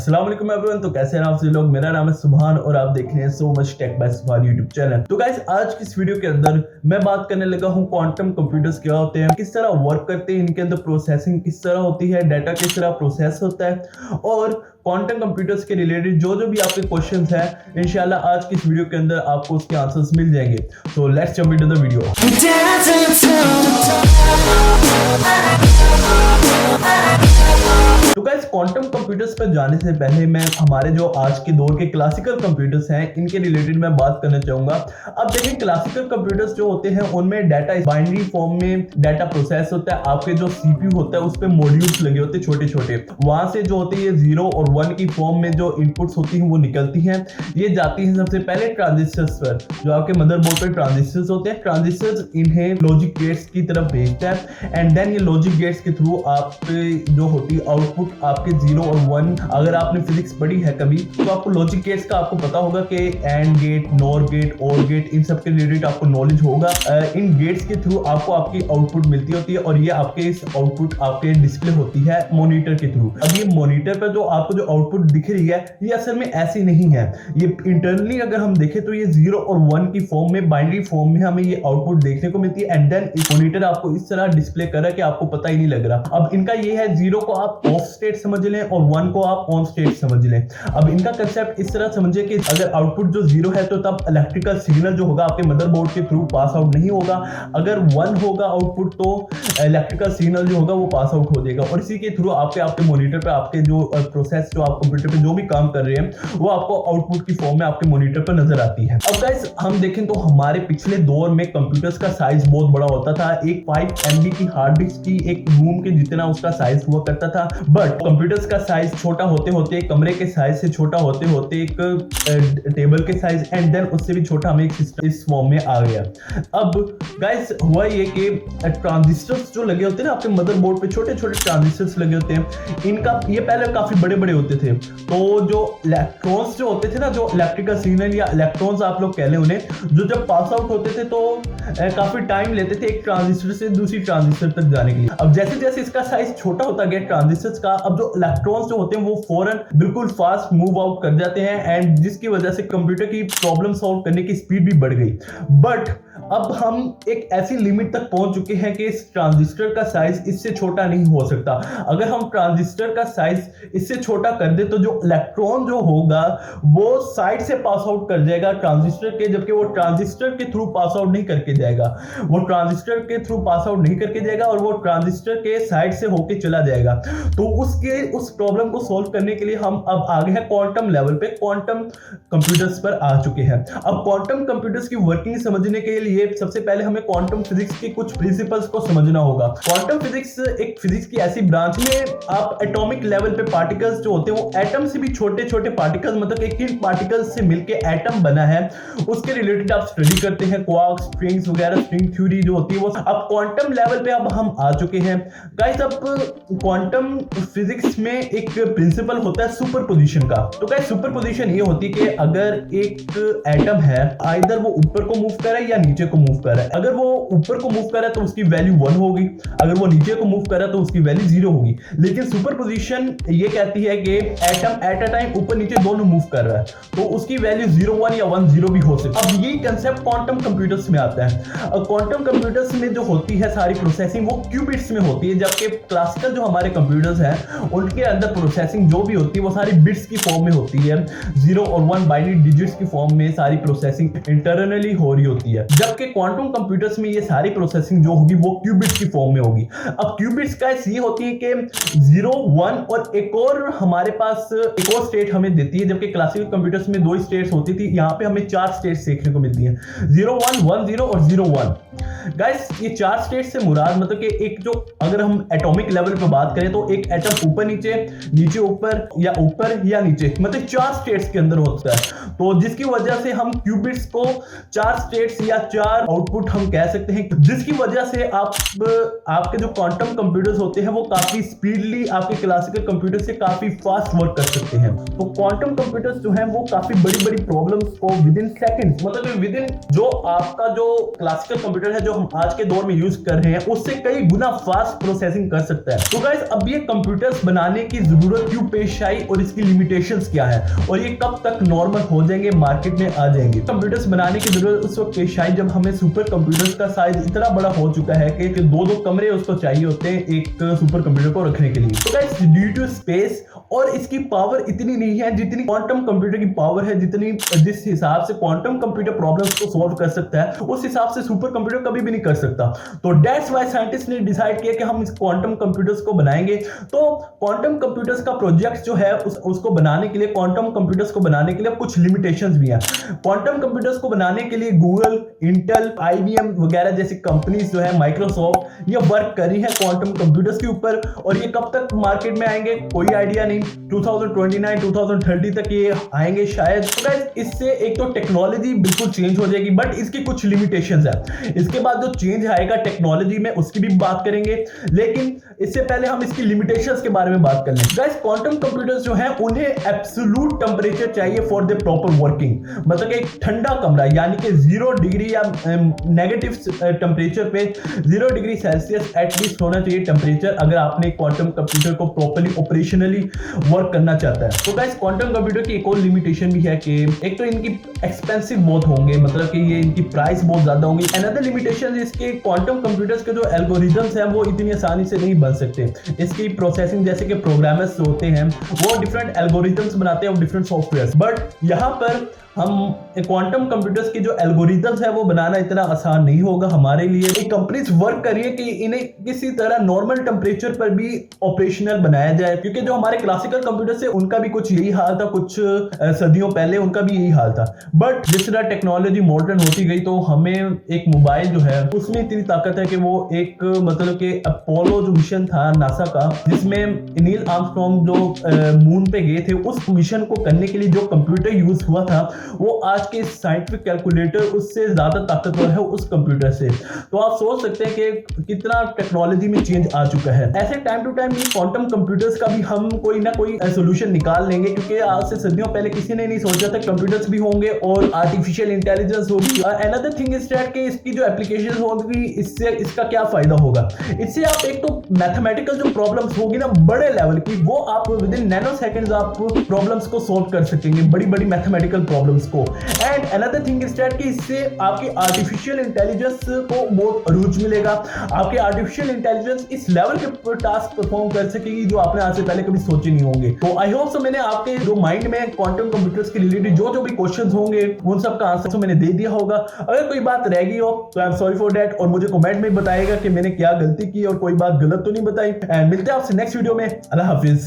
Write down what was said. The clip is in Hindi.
अस्सलाम वालेकुम एवरीवन। तो कैसे हैं आप सभी लोग। मेरा नाम है सुभान और आप देख रहे हैं सो मच टेक बाय सुभान यूट्यूब चैनल। तो गाइस आज की इस वीडियो के अंदर मैं बात करने लगा हूं क्वांटम कंप्यूटर्स क्या होते हैं, किस तरह वर्क करते हैं, इनके अंदर प्रोसेसिंग किस तरह होती है, डाटा किस तरह प्रोसेस होता है और क्वांटम कंप्यूटर्स के रिलेटेड जो भी आपके क्वेश्चंस हैं इंशाल्लाह आज की इस वीडियो के अंदर आपको उसके आंसर्स मिल जाएंगे। तो let's jump into the video. तो गाइस क्वांटम कंप्यूटर्स पर जाने से पहले मैं हमारे जो आज के दौर के क्लासिकल कंप्यूटर्स हैं इनके रिलेटेड मैं बात करना चाहूंगा। अब देखिए क्लासिकल कंप्यूटर्स जो होते हैं उनमें डाटा बाइनरी फॉर्म में डाटा प्रोसेस होता है। आपके जो सीपीयू होता है उस पे मॉड्यूल्स लगे होते हैं छोटे छोटे, वहां से जो होते हैं 0 और 1 की फॉर्म में जो इनपुट्स होती हैं वो निकलती हैं। ये जाती हैं सबसे पहले ट्रांजिस्टर्स पर, जो आपके मदरबोर्ड पर ट्रांजिस्टर्स होते हैं। ट्रांजिस्टर्स इन्हें लॉजिक गेट्स की तरफ भेजता है एंड देन ये लॉजिक गेट्स के थ्रू आप जो होती है आउटपुट आपके 0 और 1, अगर आपने फिजिक्स पढ़ी है कभी तो आपको लॉजिक गेट्स का आपको पता होगा कि एंड गेट, नॉर गेट, और गेट, इन सब के रिलेटेड आपको नॉलेज होगा। इन गेट्स के थ्रू आपको आपकी आउटपुट मिलती होती है और ये आपके इस आउटपुट आपके डिस्प्ले होती है मॉनिटर के थ्रू। अब ये मॉनिटर पर जो आपको जो आउटपुट दिख रही है ये असल में ऐसी नहीं है। ये इंटरनली अगर हम देखें तो ये 0 और 1 की फॉर्म में, बाइनरी फॉर्म में हमें ये आउटपुट देखने को मिलती है एंड देन इस मॉनिटर आपको इस तरह डिस्प्ले कर रहा है कि आपको पता ही नहीं लग रहा। अब इनका ये है 0 को आप ऑफ स्टेट समझ लें और 1 को आप ऑन स्टेट समझ लें। अब इनका कंसेप्ट इस तरह समझे कि अगर आउटपुट जो 0 है तो तब इलेक्ट्रिकल सिग्नल जो होगा आपके मदरबोर्ड के थ्रू पास आउट नहीं होगा। अगर 1 होगा आउटपुट तो इलेक्ट्रिकल सिग्नल जो होगा वो पास आउट हो जाएगा और इसी के थ्रू आपके मॉनिटर पे आपके जो प्रोसेस जो आप कंप्यूटर पे जो भी काम कर रहे हैं वो आपको आउटपुट की फॉर्म में आपके मॉनिटर पर नजर आती है। अब गाइस हम देखें तो हमारे पिछले दौर में कंप्यूटर्स का साइज बहुत बड़ा होता था। एक 5 MB की हार्ड डिस्क की एक रूम के जितना उसका साइज हुआ करता था, बट कंप्यूटर्स का साइज छोटा होते होते, कमरे के साइज से छोटा होते होते एक टेबल के साइज एंड देन उससे भी छोटा हमें एक सिस्टम इस फॉर्म में आ गया। अब गाइस हुआ ये कि ट्रांजिस्टर्स जो लगे होते हैं ना आपके मदरबोर्ड पे, छोटे छोटे ट्रांजिस्टर्स लगे होते हैं, इनका ये पहले काफी बड़े बड़े होते थे। तो जो इलेक्ट्रॉन्स जो होते थे ना, जो इलेक्ट्रिकल सिग्नल या इलेक्ट्रॉन्स आप लोग कह लें उन्हें, जो जब पास आउट होते थे तो काफी टाइम लेते थे एक ट्रांजिस्टर से दूसरी ट्रांजिस्टर तक जाने के लिए। अब जैसे जैसे इसका साइज छोटा होता गया ट्रांजिस्टर्स का, अब जो इलेक्ट्रॉन्स जो होते हैं वो फौरन बिल्कुल फास्ट मूव आउट कर जाते हैं एंड जिसकी वजह से कंप्यूटर की प्रॉब्लम सॉल्व करने की स्पीड भी बढ़ गई। बट अब हम एक ऐसी लिमिट तक पहुंच चुके हैं कि इस ट्रांजिस्टर का साइज इससे छोटा नहीं हो सकता। अगर हम ट्रांजिस्टर का साइज इससे छोटा कर दे तो जो इलेक्ट्रॉन जो होगा वो साइड से पास आउट कर जाएगा ट्रांजिस्टर के, जबकि वो ट्रांजिस्टर के थ्रू पास आउट नहीं करके जाएगा। वो ट्रांजिस्टर के थ्रू पास आउट नहीं करके जाएगा और वो ट्रांजिस्टर के साइड से होके चला जाएगा। तो उस प्रॉब्लम को सॉल्व करने के लिए हम अब आगे हैं क्वांटम लेवल पे, क्वांटम कंप्यूटर्स पर आ चुके हैं। अब क्वांटम कंप्यूटर्स की वर्किंग समझने के लिए सबसे पहले हमें क्वांटम फिजिक्स के कुछ प्रिंसिपल्स को समझना होगा। क्वांटम फिजिक्स एक फिजिक्स की ऐसी ब्रांच में आप एटॉमिक लेवल पे पार्टिकल्स जो होते हैं वो एटम से भी छोटे छोटे पार्टिकल्स, मतलब एक किन पार्टिकल्स से मिलकर एटम बना है उसके रिलेटेड आप स्टडी करते हैं। क्वार्क्स, स्ट्रिंग्स वगैरह, स्ट्रिंग थ्योरी जो होती है वो अब क्वांटम लेवल पे अब हम आ चुके हैं। गाइस अब क्वांटम फिजिक्स में एक प्रिंसिपल होता है सुपरपोजिशन का। तो गाइस सुपरपोजिशन ये होती है कि अगर एक एटम है आइदर वो ऊपर को मूव कर रहा है या नीचे को मूव कर रहा है। अगर वो ऊपर को मूव कर रहा है तो उसकी वैल्यू 1 होगी, अगर वो नीचे को मूव कर रहा है तो उसकी वैल्यू 0 होगी। लेकिन सुपरपोजिशन ये कहती है कि एटम एट अ टाइम ऊपर नीचे दोनों मूव कर रहा है तो उसकी वैल्यू 0 1 या 1 0 भी हो सकती है। अब यही कंसेप्ट क्वांटम कंप्यूटर्स में आता है। अब क्वांटम कंप्यूटर्स में जो होती है सारी प्रोसेसिंग वो क्यूबिट्स में होती है, जबकि क्लासिकल जो हमारे कंप्यूटर्स हैं उनके अंदर प्रोसेसिंग जो भी होती है वो सारी बिट्स की फॉर्म में होती है। 0 और 1 बाइनरी डिजिट्स की फॉर्म में सारी प्रोसेसिंग इंटरनली हो रही होती है, जबकि क्वांटम कंप्यूटर्स में ये सारी प्रोसेसिंग जो होगी वो क्यूबिट्स की फॉर्म में होगी। अब क्यूबिट्स का ये होती है कि 0 1 और एक और हमारे पास एक और स्टेट हमें देती है, जबकि क्लासिकल कंप्यूटर्स में 2 स्टेट्स होती थी, यहाँ पे हमें 4 स्टेट्स देखने को मिलती हैं, 0 1 1 0 और 0 1। गाइस ये 4 स्टेट से मुराद मतलब कि एक जो अगर हम एटॉमिक लेवल पे बात करें तो एक एटम ऊपर नीचे, नीचे ऊपर या नीचे, मतलब 4 स्टेट्स के अंदर होता है। तो जिसकी वजह से हम क्यूबिट्स को 4 स्टेट्स या 4 आउटपुट हम कह सकते हैं, जिसकी वजह से आपके जो क्वांटम कंप्यूटर्स होते हैं वो काफी स्पीडली आपके क्लासिकल कंप्यूटर से काफी फास्ट वर्क कर सकते हैं। तो क्वांटम कंप्यूटर्स जो हैं वो काफी बड़ी बड़ी प्रॉब्लम्स को विद इन सेकंड्स, मतलब विद इन जो आपका जो क्लासिकल कंप्यूटर है जो हम आज के दौर में यूज कर रहे हैं उससे कई गुना फास्ट प्रोसेसिंग कर सकता है। तो गाइस अब ये कंप्यूटर्स बनाने की जरूरत क्यों पेश आई और इसकी लिमिटेशंस क्या है और ये कब तक नॉर्मल हो जाएंगे, मार्केट में आ जाएंगे। कंप्यूटर्स बनाने की जरूरत उस वक्त पेश आई जब हमें सुपर कंप्यूटर्स का साइज इतना बड़ा हो चुका है कि दो कमरे उसको चाहिए होते हैं एक सुपर कंप्यूटर को रखने के लिए। तो गाइस ड्यू टू स्पेस और इसकी पावर इतनी नहीं है जितनी क्वांटम कंप्यूटर की पावर है, जिस हिसाब से क्वांटम कंप्यूटर प्रॉब्लम्स को सॉल्व कर सकता है उस हिसाब से सुपर कंप्यूटर कभी भी नहीं कर सकता। तो दैट्स व्हाई साइंटिस्ट ने डिसाइड किया कि हम इस क्वांटम कंप्यूटर्स को बनाएंगे। तो क्वांटम कंप्यूटर्स का प्रोजेक्ट जो है उसको बनाने के लिए, क्वांटम कंप्यूटर्स को बनाने के लिए कुछ लिमिटेशंस भी हैं। क्वांटम कंप्यूटर्स को बनाने के लिए गूगल, इंटेल, IBM वगैरह जैसी कंपनीज जो है, माइक्रोसॉफ्ट, ये वर्क कर रही है क्वांटम कंप्यूटर्स के ऊपर और ये कब तक मार्केट में आएंगे कोई आइडिया नहीं। 2029 2030 तक ये आएंगे शायद। तो गाइस इससे एक तो टेक्नोलॉजी बिल्कुल चेंज हो जाएगी बट इसकी कुछ लिमिटेशंस है। इसके बाद जो चेंज आएगा टेक्नोलॉजी में उसकी भी बात करेंगे, लेकिन इससे पहले हम इसकी लिमिटेशंस के बारे में बात कर लें। गाइस क्वांटम कंप्यूटर्स जो हैं उन्हें एब्सोल्यूट टेंपरेचर चाहिए फॉर द प्रॉपर वर्किंग, मतलब एक ठंडा कमरा यानी कि 0 डिग्री या नेगेटिव टेंपरेचर पे 0 डिग्री सेल्सियस एटलीस्ट होना चाहिए टेंपरेचर, अगर आपने क्वांटम कंप्यूटर को प्रॉपर्ली ऑपरेशनली वर्क करना चाहता है। तो गाइस क्वांटम कंप्यूटर की एक और लिमिटेशन भी है कि एक तो इनकी एक्सपेंसिव बहुत होंगे, मतलब कि ये इनकी प्राइस बहुत ज्यादा होंगी। अनदर लिमिटेशन इसके क्वांटम कंप्यूटर्स के जो एल्गोरिथम्स हैं वो इतनी आसानी से नहीं बन सकते। इसकी प्रोसेसिंग जैसे कि प्रोग्रामर्स होते हैं वो डिफरेंट एल्गोरिथम्स बनाते हैं, डिफरेंट सॉफ्टवेयर, बट यहाँ पर हम क्वांटम कंप्यूटर्स की जो एल्गोरिथम्स है वो बनाना इतना आसान नहीं होगा हमारे लिए। एक कंपनीज वर्क कर रही है कि इन्हें किसी तरह नॉर्मल टेंपरेचर पर भी ऑपरेशनल बनाया जाए, क्योंकि जो हमारे क्लासिकल कंप्यूटर्स है उनका भी कुछ यही हाल था, कुछ सदियों पहले उनका भी यही हाल था। बट जिस तरह टेक्नोलॉजी मॉडर्न होती गई तो हमें एक मोबाइल जो है उसमें इतनी ताकत है कि वो एक मतलब कि अपोलो जो मिशन था नासा का, जिसमें नील आर्मस्ट्रॉन्ग जो मून पे गए थे, उस मिशन को करने के लिए जो कंप्यूटर यूज हुआ था वो आज के साइंटिफिक कैलकुलेटर उससे ज्यादा ताकतवर है उस कंप्यूटर से। तो आप सोच सकते हैं कि कितना टेक्नोलॉजी में चेंज आ चुका है। ऐसे टाइम टू टाइम ये क्वांटम कंप्यूटर्स का भी हम कोई ना कोई सोल्यूशन निकाल लेंगे, क्योंकि आज से सदियों पहले किसी ने नहीं सोचा था कंप्यूटर्स भी होंगे और आर्टिफिशियल इंटेलिजेंस होगी। अनदर थिंग इज दैट कि इसकी जो एप्लीकेशन होगी इससे इसका क्या फायदा होगा। इससे आप एक तो मैथमेटिकल जो प्रॉब्लम्स होगी ना बड़े लेवल की, वो आप विद इन नैनो सेकंड्स आप प्रॉब्लम्स को सॉल्व कर सकेंगे, बड़ी बड़ी मैथमेटिकल प्रॉब्लम्स को। And another thing is that कि इससे आपकी आर्टिफिशियल इंटेलिजेंस को बहुत अरूज मिलेगा। आपके आर्टिफिशियल इंटेलिजेंस इस लेवल के टास्क परफॉर्म कर सकेगी जो आपने आज से पहले कभी सोचे नहीं होंगे। तो आई होप सो मैंने आपके जो माइंड में क्वांटम कंप्यूटर्स के रिलेटेड जो भी क्वेश्चंस होंगे उन सब का आंसर मैंने दे दिया होगा। अगर कोई बात रह गई हो तो I am sorry for that, और मुझे कमेंट में बताइएगा कि मैंने क्या गलती की और कोई बात गलत तो नहीं बताई। एंड मिलते हैं आपसे नेक्स्ट वीडियो में। अल्लाह हाफिज।